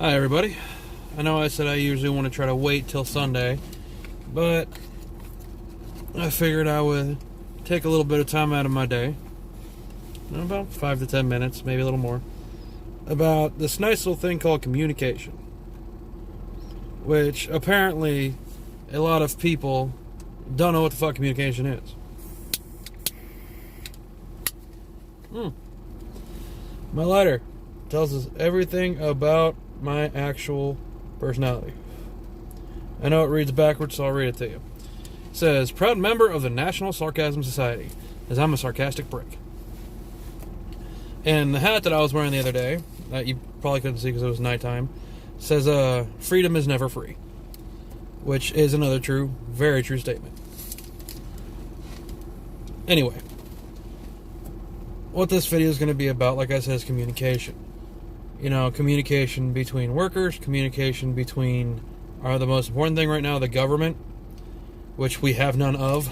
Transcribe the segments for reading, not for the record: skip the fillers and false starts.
Hi, everybody. I know I said I usually want to try to wait till Sunday, but I figured I would take a little bit of time out of my day, about 5 to 10 minutes, maybe a little more, about this nice little thing called communication, which apparently a lot of people don't know what the fuck communication is. My lighter tells us everything about my actual personality. I know it reads backwards, so I'll read it to you. It says, proud member of the National Sarcasm Society, as I'm a sarcastic prick. And the hat that I was wearing the other day, that you probably couldn't see because it was nighttime, says, freedom is never free. Which is another true, very true statement. Anyway, what this video is going to be about, like I said, is communication. Communication between workers, communication between, the most important thing right now, the government, which we have none of.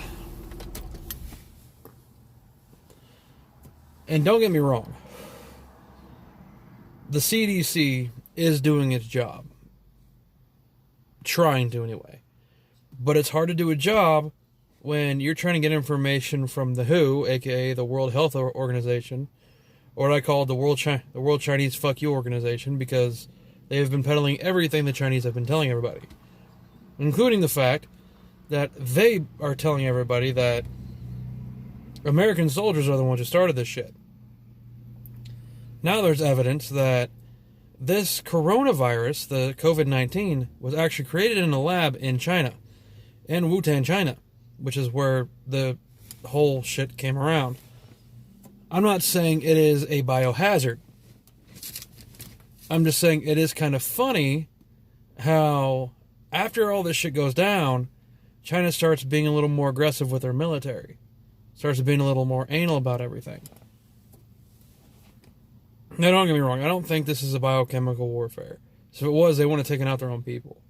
And don't get me wrong, the CDC is doing its job. Trying to, anyway. But it's hard to do a job when you're trying to get information from the WHO, aka the World Health Organization, or what I call the World Chinese Fuck You Organization, because they have been peddling everything the Chinese have been telling everybody, including the fact that they are telling everybody that American soldiers are the ones who started this shit. Now there's evidence that this coronavirus, the COVID-19, was actually created in a lab in China, in Wuhan, China, which is where the whole shit came around. I'm not saying it is a biohazard. I'm just saying it is kind of funny how, after all this shit goes down, China starts being a little more aggressive with their military. Starts being a little more anal about everything. Now, don't get me wrong. I don't think this is a biochemical warfare. So if it was, they wouldn't have taken out their own people.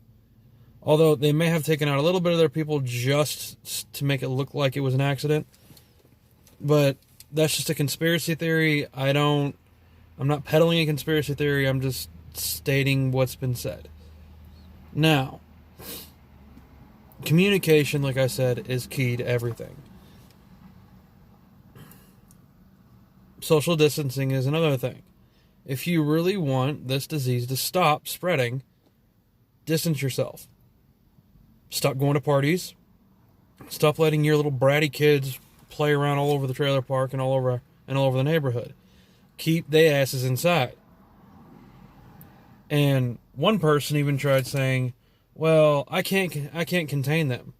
Although they may have taken out a little bit of their people just to make it look like it was an accident. But that's just a conspiracy theory. I'm not peddling a conspiracy theory. I'm just stating what's been said. Now, communication, like I said, is key to everything. Social distancing is another thing. If you really want this disease to stop spreading, distance yourself. Stop going to parties. Stop letting your little bratty kids play around all over the trailer park and all over the neighborhood. Keep their asses inside. And one person even tried saying, "Well, I can't contain them.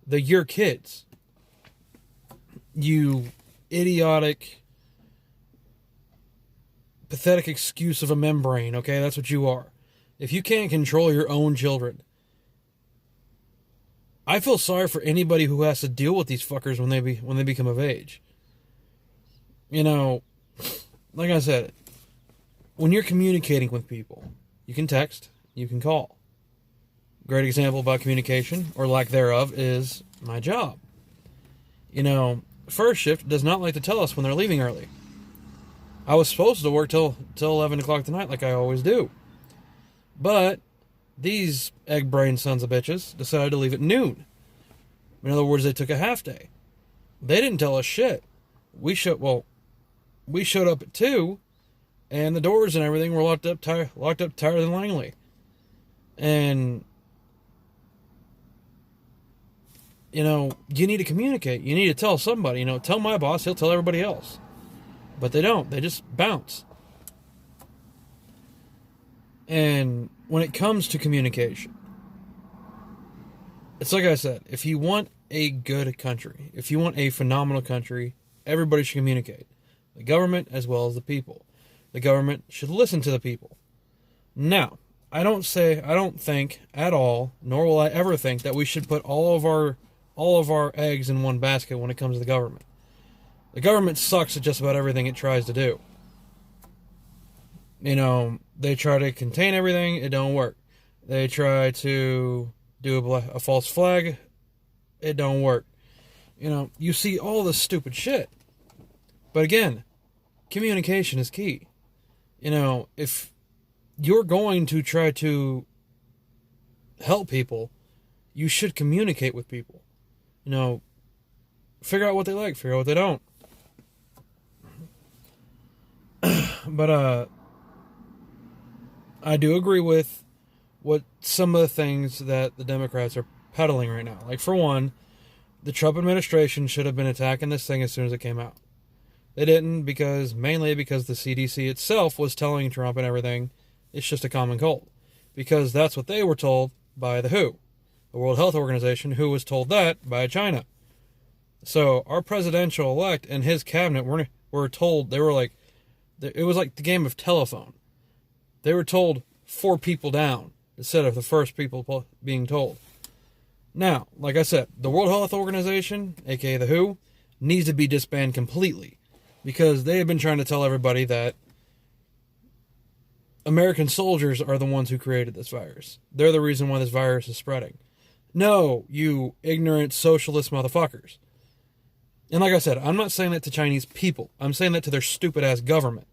They're your kids. You idiotic, pathetic excuse of a membrane, okay? That's what you are. If you can't control your own children." I feel sorry for anybody who has to deal with these fuckers when they become of age. Like I said, when you're communicating with people, you can text, you can call. Great example about communication, or lack thereof, is my job. First shift does not like to tell us when they're leaving early. I was supposed to work till 11 o'clock tonight, like I always do. But these egg-brained sons of bitches decided to leave at noon. In other words, they took a half day. They didn't tell us shit. We showed up at 2, and the doors and everything were locked up tighter than Langley. And you need to communicate. You need to tell somebody. Tell my boss, he'll tell everybody else. But they don't. They just bounce. And when it comes to communication, it's like I said, if you want a good country, if you want a phenomenal country, everybody should communicate. The government as well as the people. The government should listen to the people. Now, I don't think at all, nor will I ever think, that we should put all of our eggs in one basket when it comes to the government. The government sucks at just about everything it tries to do. They try to contain everything, it don't work. They try to do a false flag, it don't work. You see all this stupid shit. But again, communication is key. If you're going to try to help people, you should communicate with people. You know, figure out what they like, figure out what they don't. But I do agree with what some of the things that the Democrats are peddling right now. Like, for one, the Trump administration should have been attacking this thing as soon as it came out. They didn't, mainly because the CDC itself was telling Trump and everything, it's just a common cold. Because that's what they were told by the WHO, the World Health Organization, who was told that by China. So our presidential elect and his cabinet were told, they were like, it was like the game of telephone. They were told 4 people down instead of the first people being told. Now, like I said, the World Health Organization, aka the WHO, needs to be disbanded completely, because they have been trying to tell everybody that American soldiers are the ones who created this virus. They're the reason why this virus is spreading. No, you ignorant socialist motherfuckers. And like I said, I'm not saying that to Chinese people. I'm saying that to their stupid-ass government.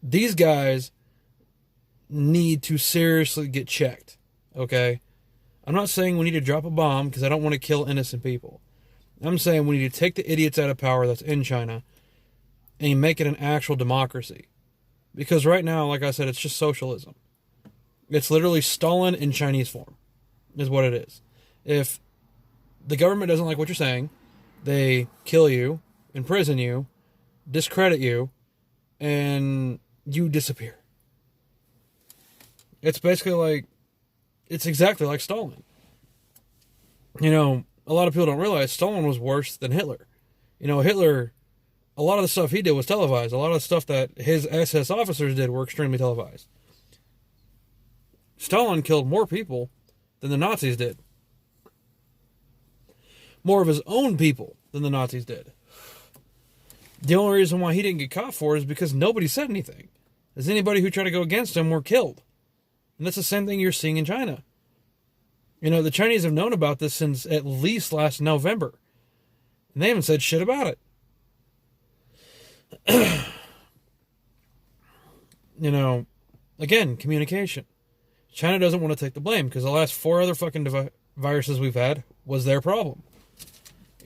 These guys need to seriously get checked, okay? I'm not saying we need to drop a bomb because I don't want to kill innocent people. I'm saying we need to take the idiots out of power that's in China and make it an actual democracy. Because right now, like I said, it's just socialism. It's literally Stalin in Chinese form, is what it is. If the government doesn't like what you're saying, they kill you, imprison you, discredit you, and you disappear. It's basically like, it's exactly like Stalin. You know, a lot of people don't realize Stalin was worse than Hitler. You know, Hitler, a lot of the stuff he did was televised. A lot of the stuff that his SS officers did were extremely televised. Stalin killed more people than the Nazis did. More of his own people than the Nazis did. The only reason why he didn't get caught for it is because nobody said anything. As anybody who tried to go against him were killed. And that's the same thing you're seeing in China. You know, the Chinese have known about this since at least last November. And they haven't said shit about it. You know, again, communication. China doesn't want to take the blame because the last 4 other fucking viruses we've had was their problem.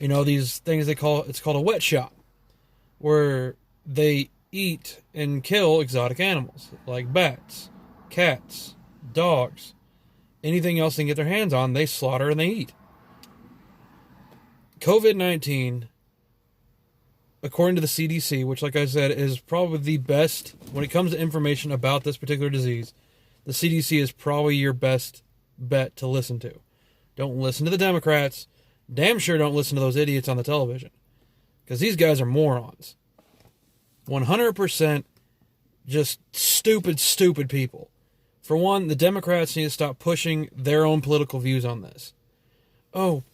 You know, these things it's called a wet shop, where they eat and kill exotic animals like bats, cats, dogs, anything else they can get their hands on, they slaughter and they eat. COVID-19, according to the CDC, which, like I said, is probably the best when it comes to information about this particular disease, the CDC is probably your best bet to listen to. Don't listen to the Democrats. Damn sure don't listen to those idiots on the television. Because these guys are morons. 100% just stupid people. For one, the Democrats need to stop pushing their own political views on this. Oh,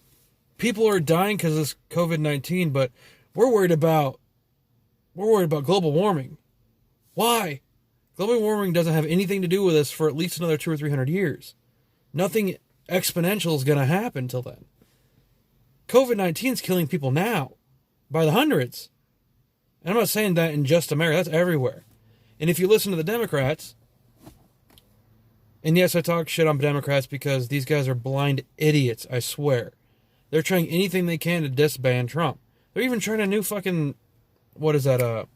people are dying because of this COVID-19, but we're worried about global warming. Why? Global warming doesn't have anything to do with this for at least another 200 or 300 years. Nothing exponential is going to happen till then. COVID-19 is killing people now by the hundreds. And I'm not saying that in just America. That's everywhere. And if you listen to the Democrats, and yes, I talk shit on Democrats because these guys are blind idiots, I swear. They're trying anything they can to disband Trump. They're even trying a new fucking, trying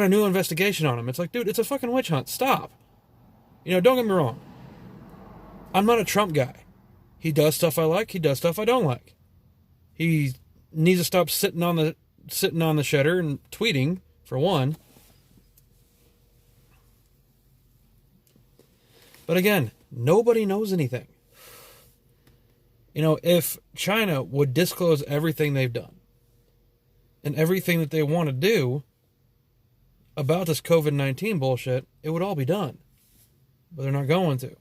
a new investigation on him. It's like, dude, it's a fucking witch hunt. Stop. You know, don't get me wrong. I'm not a Trump guy. He does stuff I like. He does stuff I don't like. He needs to stop sitting on the shitter and tweeting, for one. But again, nobody knows anything. You know, if China would disclose everything they've done and everything that they want to do about this COVID-19 bullshit, it would all be done. But they're not going to.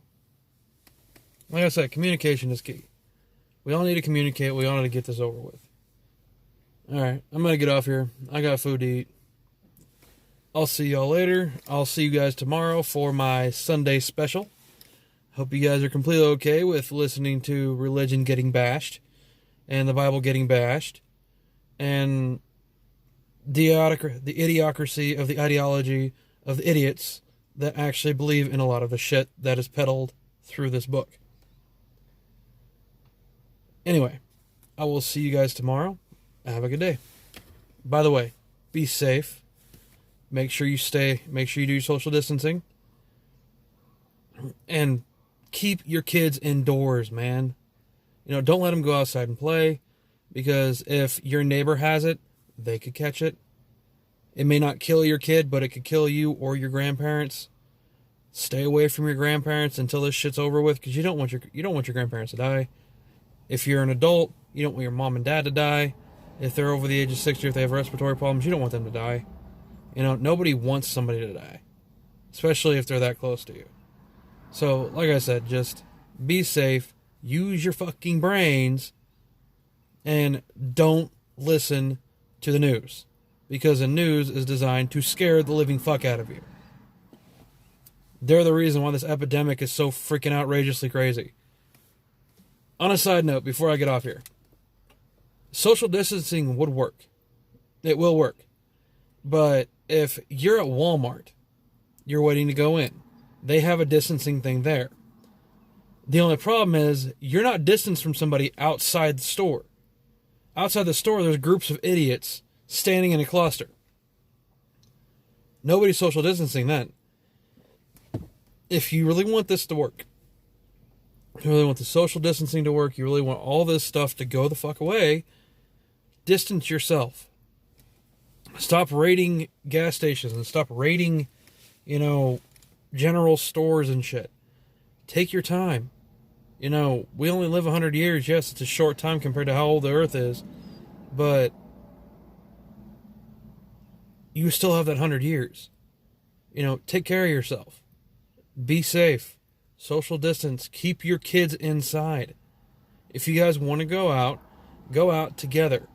Like I said, communication is key. We all need to communicate. We all need to get this over with. Alright, I'm going to get off here. I got food to eat. I'll see y'all later. I'll see you guys tomorrow for my Sunday special. Hope you guys are completely okay with listening to religion getting bashed and the Bible getting bashed and the idiocracy of the ideology of the idiots that actually believe in a lot of the shit that is peddled through this book. Anyway, I will see you guys tomorrow. Have a good day. By the way, be safe. Make sure you do your social distancing. And keep your kids indoors, man. Don't let them go outside and play, because if your neighbor has it, they could catch it. It may not kill your kid, but it could kill you or your grandparents. Stay away from your grandparents until this shit's over with, because you don't want your grandparents to die. If you're an adult, you don't want your mom and dad to die. If they're over the age of 60, if they have respiratory problems, you don't want them to die. Nobody wants somebody to die, especially if they're that close to you. So, like I said, just be safe, use your fucking brains, and don't listen to the news, because the news is designed to scare the living fuck out of you. They're the reason why this epidemic is so freaking outrageously crazy. On a side note, before I get off here, social distancing would work. It will work. But if you're at Walmart, you're waiting to go in, they have a distancing thing there. The only problem is you're not distanced from somebody outside the store. Outside the store, there's groups of idiots standing in a cluster. Nobody's social distancing then. If you really want this to work, you really want the social distancing to work, you really want all this stuff to go the fuck away, distance yourself. Stop raiding gas stations and stop raiding, general stores and shit. Take your time. We only live 100 years. Yes, it's a short time compared to how old the earth is. But you still have that 100 years. Take care of yourself. Be safe. Social distance. Keep your kids inside. If you guys want to go out together.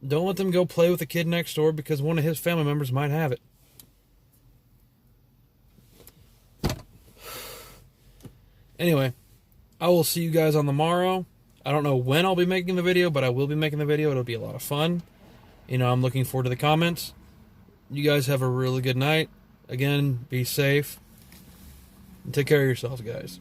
Don't let them go play with the kid next door because one of his family members might have it. Anyway, I will see you guys on the morrow. I don't know when I'll be making the video, but I will be making the video. It'll be a lot of fun. I'm looking forward to the comments. You guys have a really good night. Again, be safe. And take care of yourselves, guys.